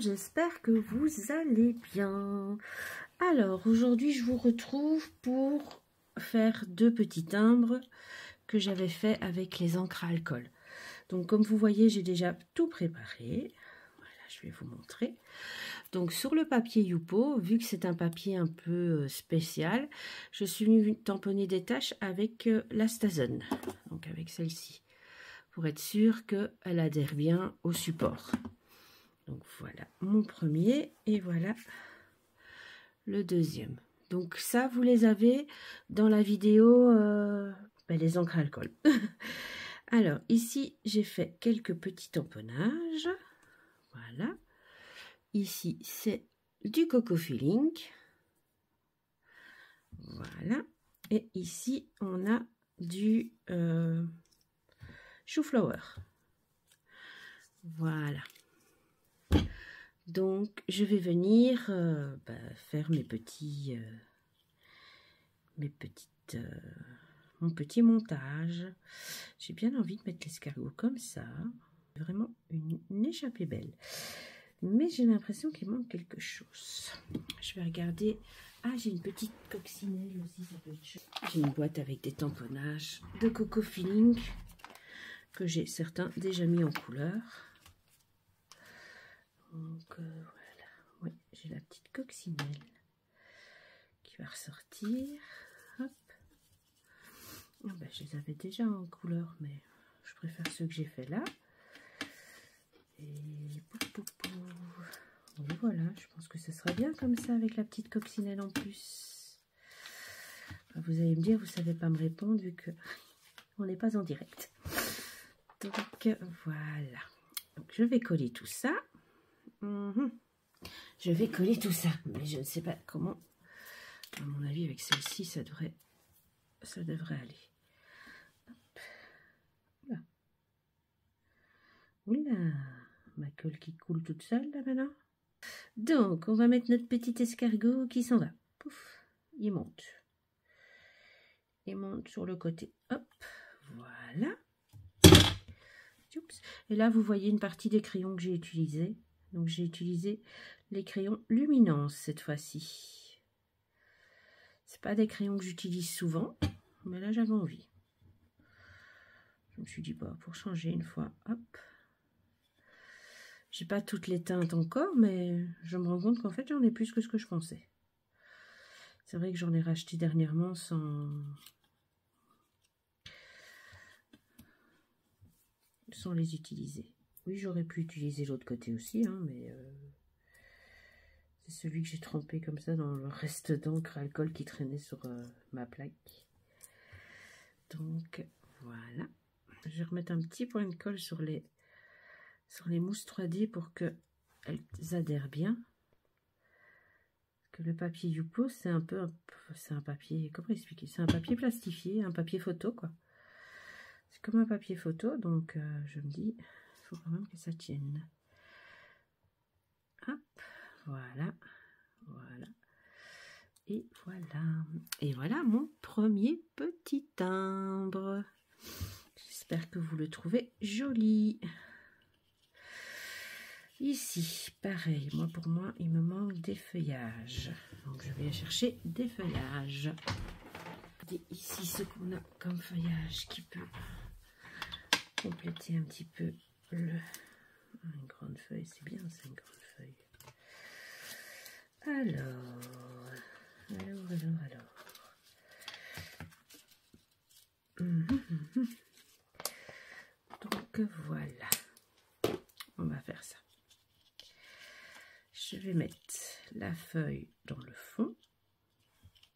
monde, j'espère que vous allez bien. Alors aujourd'hui je vous retrouve pour faire deux petits timbres que j'avais fait avec les encres à alcool. Donc comme vous voyez, j'ai déjà tout préparé. Voilà, je vais vous montrer. Donc sur le papier Yupo, vu que c'est un papier un peu spécial, je suis venue tamponner des taches avec la Stazen, donc avec celle-ci, pour être sûre qu'elle adhère bien au support. Donc voilà mon premier et voilà le deuxième. Donc ça, vous les avez dans la vidéo les encres à alcool. Alors ici, j'ai fait quelques petits tamponnages. Voilà. Ici, c'est du Coco Feeling. Voilà. Et ici, on a du Chou Flower. Voilà. Donc, je vais venir faire mon petit montage. J'ai bien envie de mettre l'escargot comme ça. Vraiment une échappée belle. Mais j'ai l'impression qu'il manque quelque chose. Je vais regarder. Ah, j'ai une petite coccinelle aussi, ça peut être chouette. J'ai une boîte avec des tamponnages de Coco Feeling que j'ai certains déjà mis en couleur. Donc voilà, ouais, j'ai la petite coccinelle qui va ressortir. Hop. Oh ben, je les avais déjà en couleur, mais je préfère ceux que j'ai fait là. Et voilà, je pense que ce sera bien comme ça avec la petite coccinelle en plus. Vous allez me dire, vous savez pas me répondre vu que on n'est pas en direct. Donc voilà. Donc, je vais coller tout ça. Je vais coller tout ça, mais je ne sais pas comment. À mon avis, avec celle-ci, ça devrait aller. Hop. Là. Oula, ma colle qui coule toute seule là maintenant. Donc, on va mettre notre petit escargot qui s'en va. Pouf, il monte. Il monte sur le côté. Hop, voilà. Oups. Et là, vous voyez une partie des crayons que j'ai utilisés. Donc, j'ai utilisé les crayons Luminance cette fois-ci. C'est pas des crayons que j'utilise souvent, mais là, j'avais envie. Je me suis dit, bah, pour changer une fois, hop. J'ai pas toutes les teintes encore, mais je me rends compte qu'en fait, j'en ai plus que ce que je pensais. C'est vrai que j'en ai racheté dernièrement sans les utiliser. Oui, j'aurais pu utiliser l'autre côté aussi, hein, mais c'est celui que j'ai trempé comme ça dans le reste d'encre à alcool qui traînait sur ma plaque. Donc, voilà. Je vais remettre un petit point de colle sur les mousses 3D pour qu'elles adhèrent bien. Que le papier Yupo, c'est un papier, comment expliquer? C'est un papier plastifié, un papier photo, quoi. C'est comme un papier photo, donc je me dis, il faut quand même que ça tienne. Hop, voilà, voilà. Et voilà. Et voilà mon premier petit timbre. J'espère que vous le trouvez joli. Ici, pareil, pour moi, il me manque des feuillages. Donc, je vais chercher des feuillages. Et ici, ce qu'on a comme feuillage qui peut compléter un petit peu une grande feuille. C'est bien, c'est une grande feuille. Alors. Donc, voilà. On va faire ça. Je vais mettre la feuille dans le fond,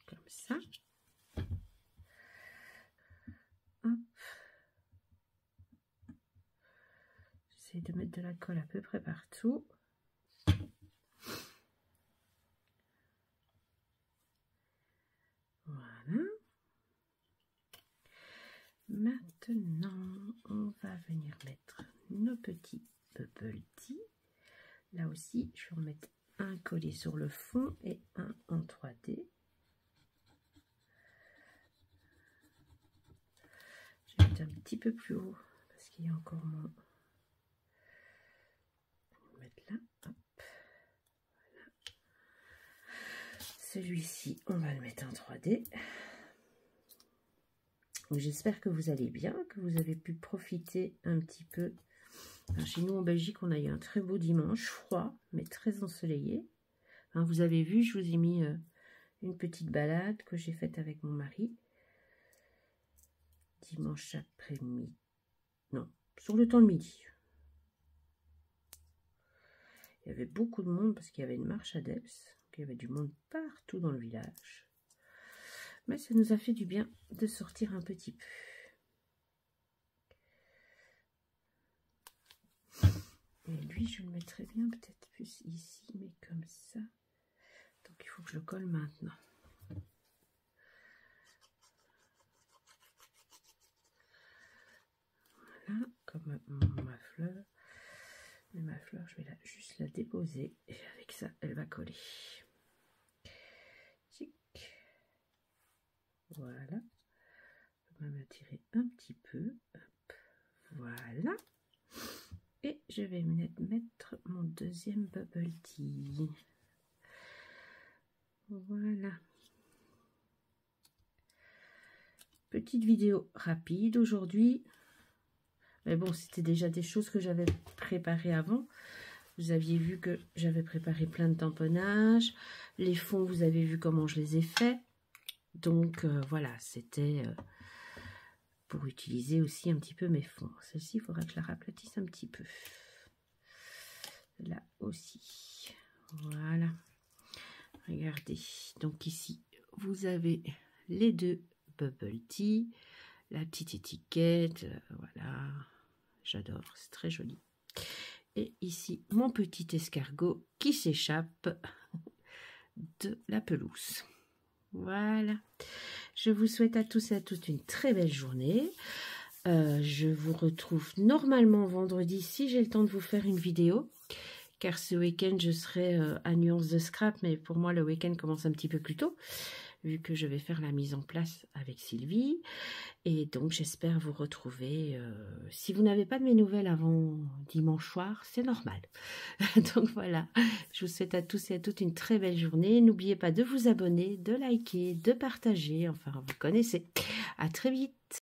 comme ça. Hop. J'essaie de mettre de la colle à peu près partout. Voilà. Maintenant, on va venir mettre nos petits bubble tea. Là aussi, je vais en mettre un collé sur le fond et un en 3D. Je vais mettre un petit peu plus haut parce qu'il y a encore moins. Je vais mettre là. Hop. Celui-ci, on va le mettre en 3D. J'espère que vous allez bien, que vous avez pu profiter un petit peu. Alors, chez nous en Belgique, on a eu un très beau dimanche, froid, mais très ensoleillé. Hein, vous avez vu, je vous ai mis une petite balade que j'ai faite avec mon mari. Dimanche après-midi. Non, sur le temps de midi. Il y avait beaucoup de monde parce qu'il y avait une marche à Delps. Il y avait du monde partout dans le village. Mais ça nous a fait du bien de sortir un petit peu. Et lui, je le mettrais bien peut-être plus ici, mais comme ça. Donc il faut que je le colle maintenant. Voilà, comme ma fleur. Mais ma fleur, je vais juste la déposer. Et avec ça, elle va coller. Chic. Voilà. On va me tirer un petit peu. Hop. Voilà. Et je vais mettre mon deuxième bubble tea. Voilà. Petite vidéo rapide aujourd'hui. Mais bon, c'était déjà des choses que j'avais préparées avant. Vous aviez vu que j'avais préparé plein de tamponnages. Les fonds, vous avez vu comment je les ai faits. Donc voilà, c'était pour utiliser aussi un petit peu mes fonds. Celle-ci, il faudra que je la raplatisse un petit peu. Là aussi. Voilà. Regardez. Donc ici, vous avez les deux bubble tea. La petite étiquette. Voilà. J'adore. C'est très joli. Et ici, mon petit escargot qui s'échappe de la pelouse. Voilà. Je vous souhaite à tous et à toutes une très belle journée. Je vous retrouve normalement vendredi si j'ai le temps de vous faire une vidéo. Car ce week-end, je serai à Nuance de Scrap. Mais pour moi, le week-end commence un petit peu plus tôt. Vu que je vais faire la mise en place avec Sylvie. Et donc, j'espère vous retrouver. Si vous n'avez pas de mes nouvelles avant dimanche soir, c'est normal. Donc voilà, je vous souhaite à tous et à toutes une très belle journée. N'oubliez pas de vous abonner, de liker, de partager. Enfin, vous connaissez. À très vite.